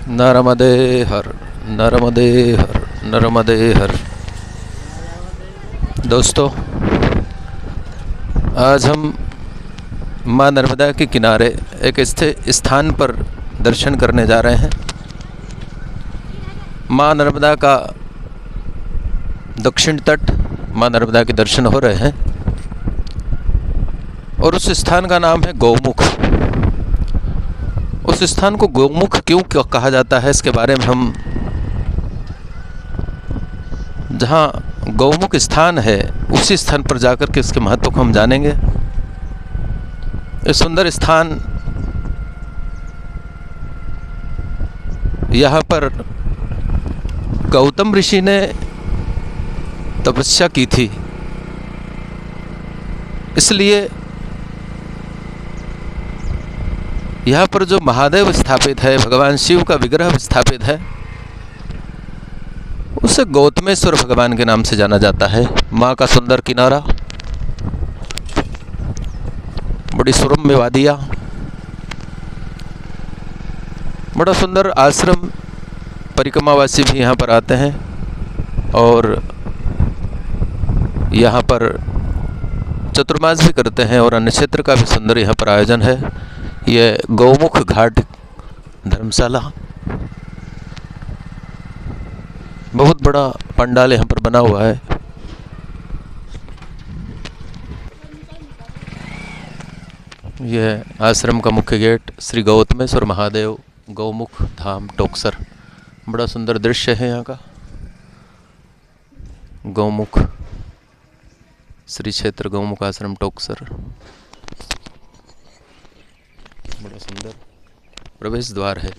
नर्मदे हर, नर्मदे हर, नर्मदे हर। दोस्तों, आज हम माँ नर्मदा के किनारे एक स्थित स्थान पर दर्शन करने जा रहे हैं। माँ नर्मदा का दक्षिण तट, माँ नर्मदा के दर्शन हो रहे हैं और उस स्थान का नाम है गौमुख। उस स्थान को गौमुख क्यों कहा जाता है, इसके बारे में हम, जहाँ गौमुख स्थान है उसी स्थान पर जाकर के इसके महत्व को हम जानेंगे। इस सुंदर स्थान, यहाँ पर गौतम ऋषि ने तपस्या की थी, इसलिए यहाँ पर जो महादेव स्थापित है, भगवान शिव का विग्रह स्थापित है, उसे गौतमेश्वर भगवान के नाम से जाना जाता है। माँ का सुंदर किनारा, बड़ी सुरम्य वादियाँ, बड़ा सुंदर आश्रम। परिक्रमावासी भी यहाँ पर आते हैं और यहाँ पर चतुर्मास भी करते हैं और अन्य क्षेत्र का भी सुंदर यहाँ पर आयोजन है। यह गौमुख घाट धर्मशाला, बहुत बड़ा पंडाल यहाँ पर बना हुआ है। यह आश्रम का मुख्य गेट, श्री गौतमेश्वर महादेव गौमुख धाम टोकसर। बड़ा सुंदर दृश्य है यहाँ का। गौमुख श्री क्षेत्र गौमुख आश्रम टोकसर, बड़ा सुंदर प्रवेश द्वार है।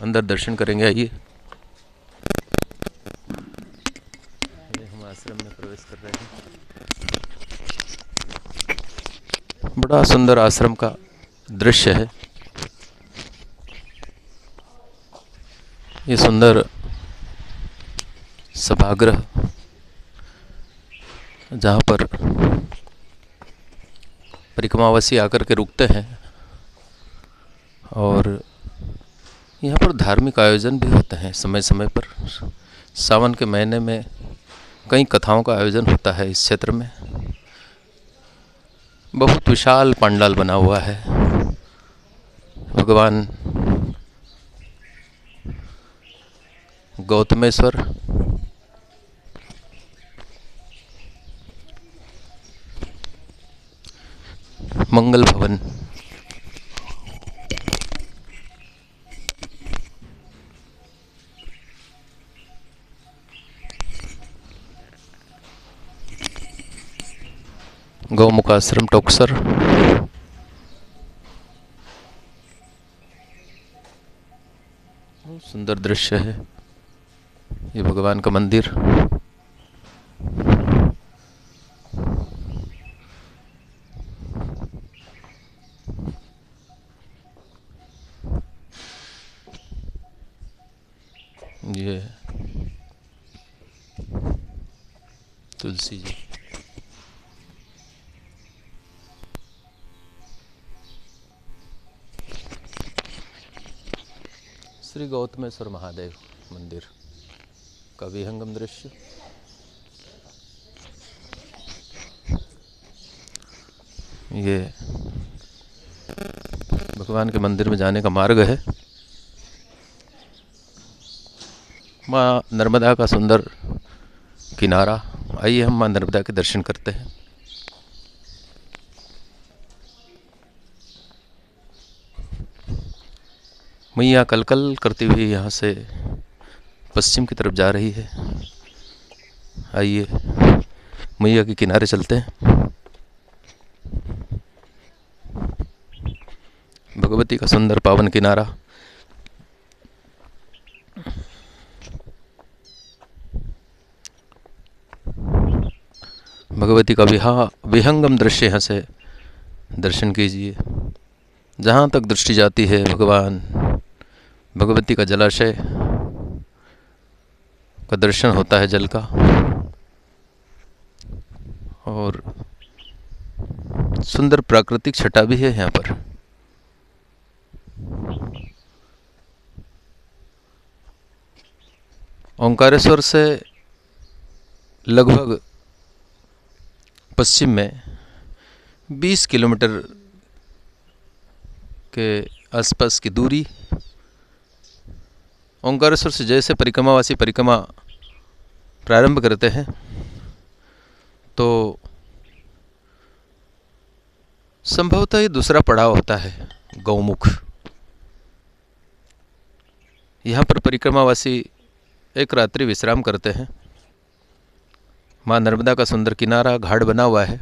अंदर दर्शन करेंगे, आइए। हम आश्रम में प्रवेश कर रहे हैं। बड़ा सुंदर आश्रम का दृश्य है। ये सुंदर सभागृह, जहाँ पर परिक्रमावासी आकर के रुकते हैं और यहाँ पर धार्मिक आयोजन भी होते हैं समय समय पर। सावन के महीने में कई कथाओं का आयोजन होता है इस क्षेत्र में। बहुत विशाल पंडाल बना हुआ है। भगवान गौतमेश्वर मंगल भवन, गौमुख आश्रम टोकसर। सुंदर दृश्य है। ये भगवान का मंदिर, ये तुलसी जी। श्री गौतमेश्वर महादेव मंदिर का विहंगम दृश्य। ये भगवान के मंदिर में जाने का मार्ग है। माँ नर्मदा का सुंदर किनारा। आइए हम माँ नर्मदा के दर्शन करते हैं। मैया कलकल करती हुई यहाँ से पश्चिम की तरफ जा रही है। आइए मैया के किनारे चलते हैं। भगवती का सुंदर पावन किनारा। भगवती का विहंगम दृश्य यहाँ से दर्शन कीजिए। जहाँ तक दृष्टि जाती है भगवान भगवती का जलाशय का दर्शन होता है, जल का। और सुंदर प्राकृतिक छटा भी है यहाँ पर। ओंकारेश्वर से लगभग पश्चिम में 20 किलोमीटर के आसपास की दूरी। ओंकारेश्वर से जैसे परिक्रमावासी परिक्रमा प्रारंभ करते हैं तो संभवतः ये दूसरा पड़ाव होता है गौमुख। यहाँ पर परिक्रमावासी एक रात्रि विश्राम करते हैं। माँ नर्मदा का सुंदर किनारा घाट बना हुआ है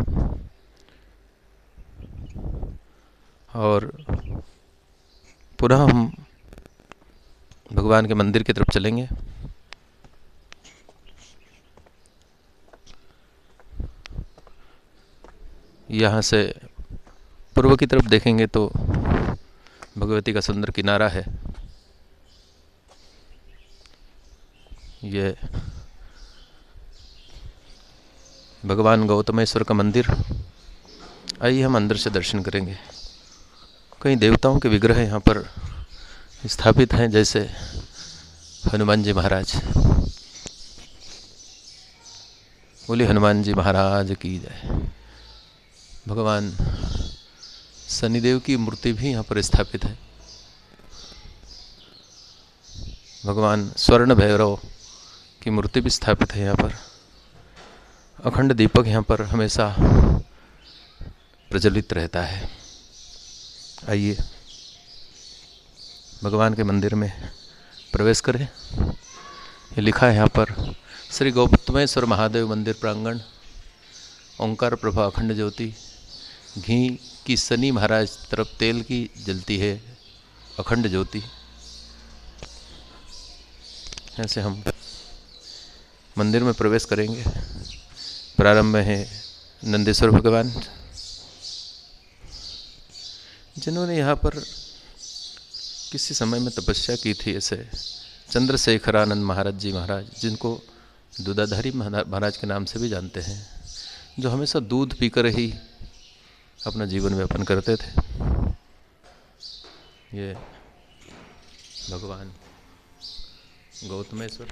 और पुनः हम भगवान के मंदिर की तरफ चलेंगे। यहाँ से पूर्व की तरफ देखेंगे तो भगवती का सुंदर किनारा है। ये भगवान गौतमेश्वर का मंदिर। आइए हम अंदर से दर्शन करेंगे। कई देवताओं के विग्रह यहाँ पर स्थापित हैं, जैसे हनुमान जी महाराज। बोले हनुमान जी महाराज की जय। भगवान शनिदेव की मूर्ति भी यहाँ पर स्थापित है। भगवान स्वर्ण भैरव की मूर्ति भी स्थापित है यहाँ पर। अखंड दीपक यहाँ पर हमेशा प्रज्वलित रहता है। आइए भगवान के मंदिर में प्रवेश करें। ये लिखा है यहाँ पर, श्री गौतमेश्वर महादेव मंदिर प्रांगण, ओंकार प्रभा अखंड ज्योति, घी की शनि महाराज तरफ तेल की जलती है अखंड ज्योति। ऐसे हम मंदिर में प्रवेश करेंगे। प्रारंभ में है नंदेश्वर भगवान, जिन्होंने यहाँ पर किसी समय में तपस्या की थी। ऐसे चंद्रशेखरानंद महाराज जी महाराज, जिनको दूधाधारी महाराज के नाम से भी जानते हैं, जो हमेशा दूध पीकर ही अपना जीवन व्यापन करते थे। ये भगवान गौतमेश्वर।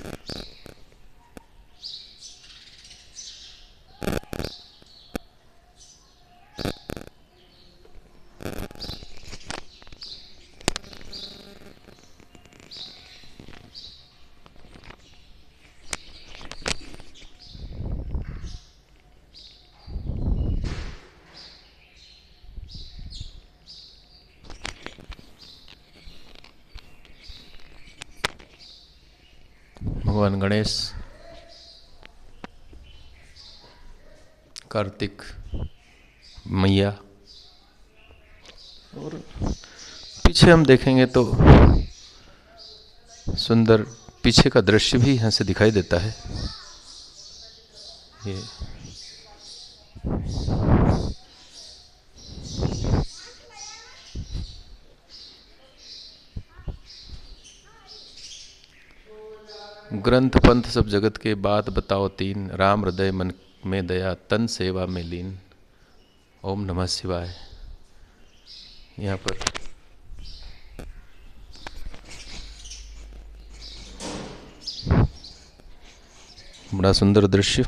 भगवान गणेश, कार्तिक मैया, और पीछे हम देखेंगे तो सुंदर पीछे का दृश्य भी यहाँ से दिखाई देता है। ये ग्रंथ पंथ सब जगत के बात बताओ तीन, राम हृदय मन में दया तन सेवा में लीन, ओम नमः शिवाय। यहाँ पर बड़ा सुंदर दृश्य।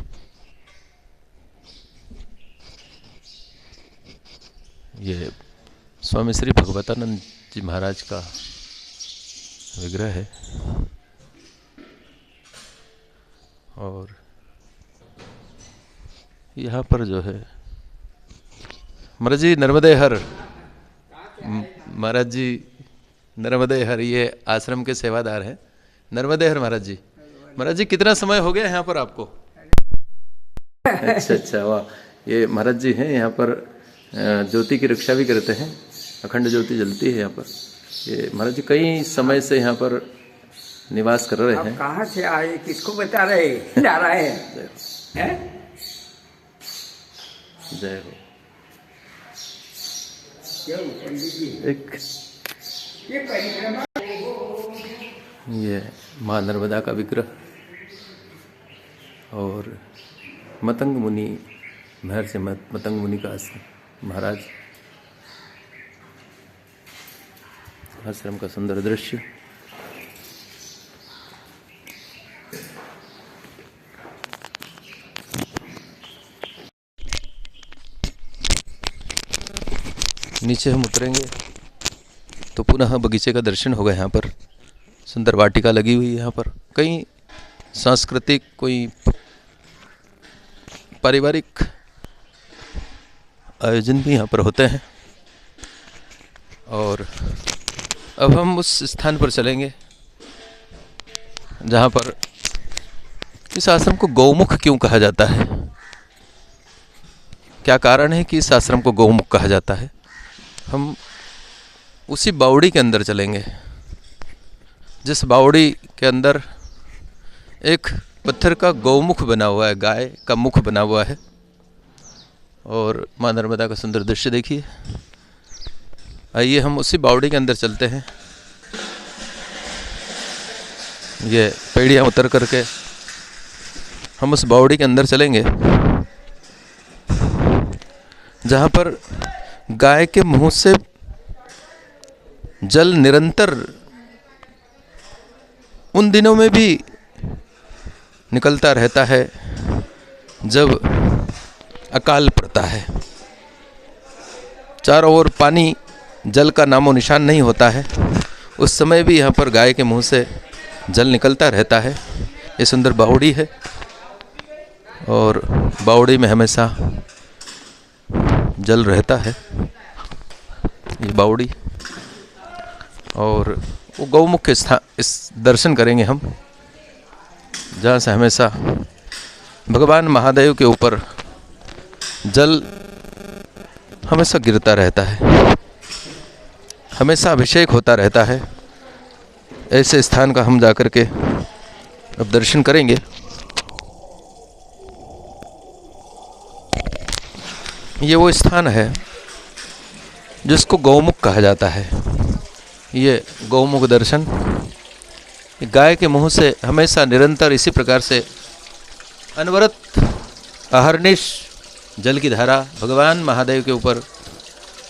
ये स्वामी श्री भगवतानंद जी महाराज का विग्रह है। और यहाँ पर जो है महाराज जी नर्मदे हर, महाराज जी नर्मदे हर, ये आश्रम के सेवादार हैं। नर्मदे हर महाराज जी। महाराज जी कितना समय हो गया यहाँ पर आपको? अच्छा अच्छा, वाह। ये महाराज जी हैं, यहाँ पर ज्योति की रक्षा भी करते हैं। अखंड ज्योति जलती है यहाँ पर। ये महाराज जी कई समय से यहाँ पर निवास कर रहे हैं। कहाँ से आए, किसको बता रहे जा रहे हैं? जय हो। पंडित जी एक ये परिक्रमा, ये माँ नर्मदा का विग्रह और मतंग मुनि, महर्षि मतंग मुनि का महाराज आश्रम का सुंदर दृश्य। नीचे हम उतरेंगे तो पुनः बगीचे का दर्शन होगा। यहाँ पर सुंदर वाटिका लगी हुई है। यहाँ पर कई सांस्कृतिक, कोई पारिवारिक आयोजन भी यहाँ पर होते हैं। और अब हम उस स्थान पर चलेंगे जहाँ पर इस आश्रम को गौमुख क्यों कहा जाता है, क्या कारण है कि इस आश्रम को गौमुख कहा जाता है। हम उसी बावड़ी के अंदर चलेंगे जिस बावड़ी के अंदर एक पत्थर का गौमुख बना हुआ है, गाय का मुख बना हुआ है। और माँ नर्मदा का सुंदर दृश्य देखिए। आइए हम उसी बावड़ी के अंदर चलते हैं। ये पेड़ियाँ उतर करके हम उस बावड़ी के अंदर चलेंगे जहाँ पर गाय के मुंह से जल निरंतर उन दिनों में भी निकलता रहता है जब अकाल पड़ता है। चारों ओर पानी, जल का नामो निशान नहीं होता है। उस समय भी यहाँ पर गाय के मुंह से जल निकलता रहता है। ये सुंदर बावड़ी है और बावड़ी में हमेशा जल रहता है। ये बावड़ी और वो गौमुख के स्थान इस दर्शन करेंगे हम, जहाँ से हमेशा भगवान महादेव के ऊपर जल हमेशा गिरता रहता है, हमेशा अभिषेक होता रहता है। ऐसे स्थान का हम जाकर के अब दर्शन करेंगे। ये वो स्थान है जिसको गौमुख कहा जाता है। ये गौमुख दर्शन, गाय के मुंह से हमेशा निरंतर इसी प्रकार से अनवरत अहर्निश जल की धारा भगवान महादेव के ऊपर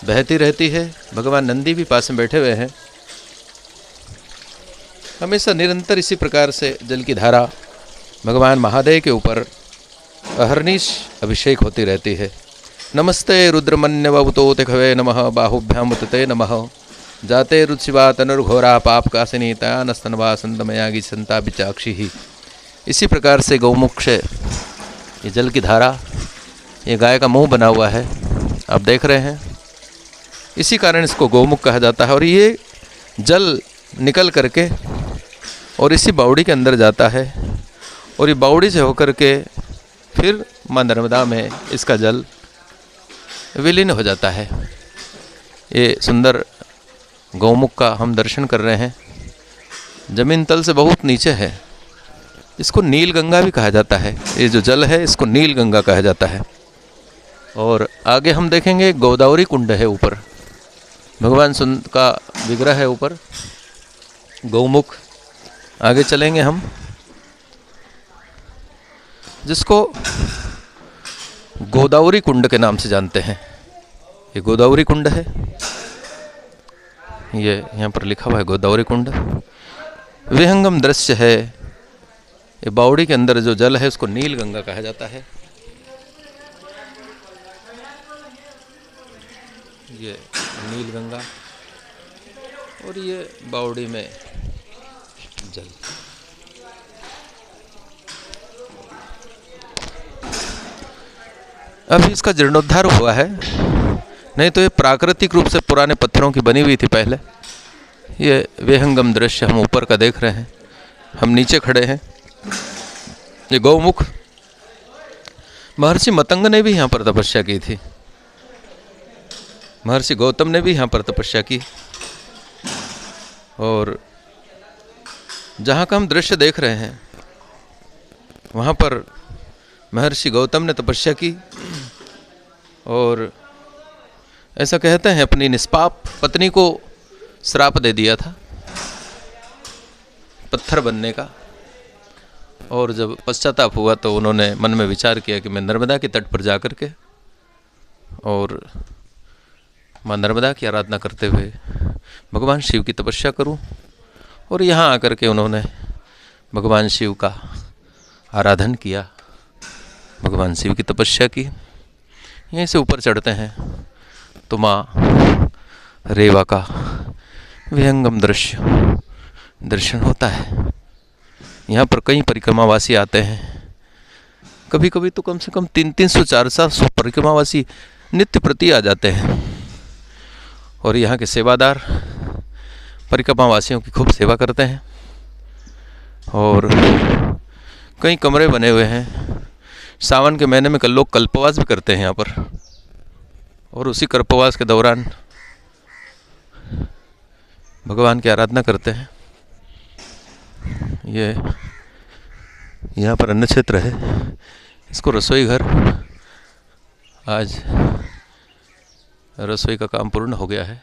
बहती रहती है। भगवान नंदी भी पास में बैठे हुए हैं। हमेशा निरंतर इसी प्रकार से जल की धारा भगवान महादेव के ऊपर अहर्निश अभिषेक होती रहती है। नमस्ते रुद्रमन्यवतो तिखवे नमः, बाहुभ्याम उतते नमः, जाते रुचिवा तनुर्घोरा पाप कासिनी तयानस्तनवा संतमयागी संता बिचाक्षी ही। इसी प्रकार से गौमुख से ये जल की धारा, ये गाय का मुंह बना हुआ है, आप देख रहे हैं। इसी कारण इसको गौमुख कहा जाता है। और ये जल निकल करके और इसी बावड़ी के अंदर जाता है और ये बावड़ी से होकर के फिर माँ नर्मदा में इसका जल विलीन हो जाता है। ये सुंदर गौमुख का हम दर्शन कर रहे हैं। जमीन तल से बहुत नीचे है। इसको नील गंगा भी कहा जाता है। ये जो जल है इसको नील गंगा कहा जाता है। और आगे हम देखेंगे गोदावरी कुंड है, ऊपर भगवान सुंदर का विग्रह है ऊपर, गौमुख। आगे चलेंगे हम, जिसको गोदावरी कुंड के नाम से जानते हैं। ये गोदावरी कुंड है, ये यहाँ पर लिखा हुआ है गोदावरी कुंड। विहंगम दृश्य है। ये बावड़ी के अंदर जो जल है उसको नील गंगा कहा जाता है। ये नील गंगा और ये बावड़ी में जल। अभी इसका जीर्णोद्धार हुआ है, नहीं तो ये प्राकृतिक रूप से पुराने पत्थरों की बनी हुई थी पहले। ये विहंगम दृश्य हम ऊपर का देख रहे हैं, हम नीचे खड़े हैं। ये गौमुख, महर्षि मतंग ने भी यहाँ पर तपस्या की थी। महर्षि गौतम ने भी यहाँ पर तपस्या की। और जहाँ का हम दृश्य देख रहे हैं वहाँ पर महर्षि गौतम ने तपस्या की और ऐसा कहते हैं अपनी निष्पाप पत्नी को श्राप दे दिया था पत्थर बनने का। और जब पश्चाताप हुआ तो उन्होंने मन में विचार किया कि मैं नर्मदा के तट पर जाकर के और माँ नर्मदा की आराधना करते हुए भगवान शिव की तपस्या करूं। और यहाँ आकर के उन्होंने भगवान शिव का आराधन किया, भगवान शिव की तपस्या की। यहीं से ऊपर चढ़ते हैं तो माँ रेवा का विहंगम दर्शन होता है। यहाँ पर कई परिक्रमावासी आते हैं। कभी कभी तो कम से कम 300 400 परिक्रमावासी नित्य प्रति आ जाते हैं। और यहाँ के सेवादार परिक्रमावासियों की खूब सेवा करते हैं। और कई कमरे बने हुए हैं। सावन के महीने में लोग कल्पवास भी करते हैं यहाँ पर। और उसी कल्पवास के दौरान भगवान की आराधना करते हैं। ये यहाँ पर अन्न क्षेत्र है। इसको रसोई घर, आज रसोई का काम पूर्ण हो गया है,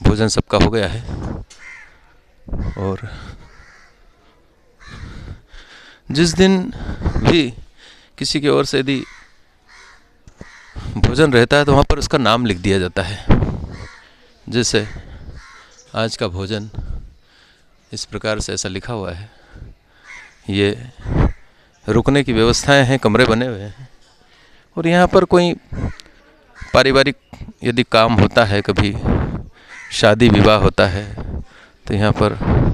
भोजन सबका हो गया है। और जिस दिन भी किसी की ओर से यदि भोजन रहता है तो वहाँ पर उसका नाम लिख दिया जाता है। जैसे आज का भोजन इस प्रकार से ऐसा लिखा हुआ है। ये रुकने की व्यवस्थाएं हैं, कमरे बने हुए हैं। और यहाँ पर कोई पारिवारिक यदि काम होता है, कभी शादी विवाह होता है, तो यहाँ पर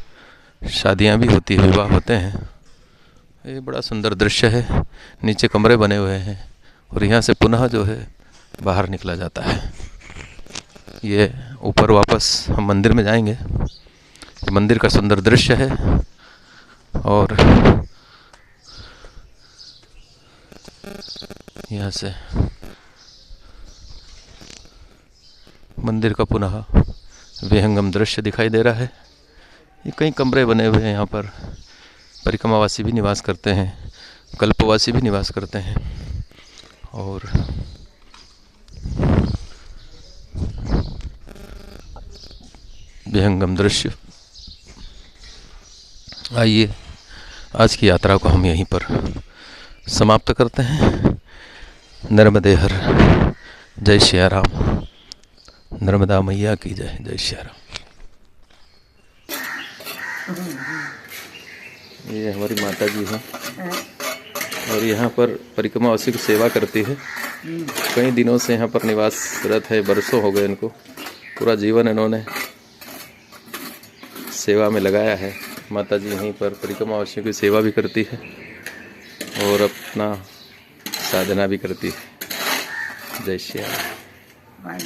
शादियाँ भी होती है, विवाह होते हैं। ये बड़ा सुंदर दृश्य है। नीचे कमरे बने हुए हैं और यहाँ से पुनः जो है बाहर निकला जाता है। ये ऊपर वापस हम मंदिर में जाएंगे। मंदिर का सुंदर दृश्य है। और यहाँ से मंदिर का पुनः विहंगम दृश्य दिखाई दे रहा है। ये कई कमरे बने हुए हैं। यहाँ पर परिक्रमावासी भी निवास करते हैं, कल्पवासी भी निवास करते हैं। और विहंगम दृश्य। आइए आज की यात्रा को हम यहीं पर समाप्त करते हैं। नर्मदे हर, जय श्री राम। नर्मदा मैया की जय। जय श्री राम। ये हमारी माता जी हैं और यहाँ पर परिक्रमावासी की सेवा करती है। कई दिनों से यहाँ पर निवासरत है, बरसों हो गए इनको। पूरा जीवन इन्होंने सेवा में लगाया है। माता जी यहीं पर परिक्रमावासियों की सेवा भी करती है और अपना साधना भी करती है। जय श्री राम।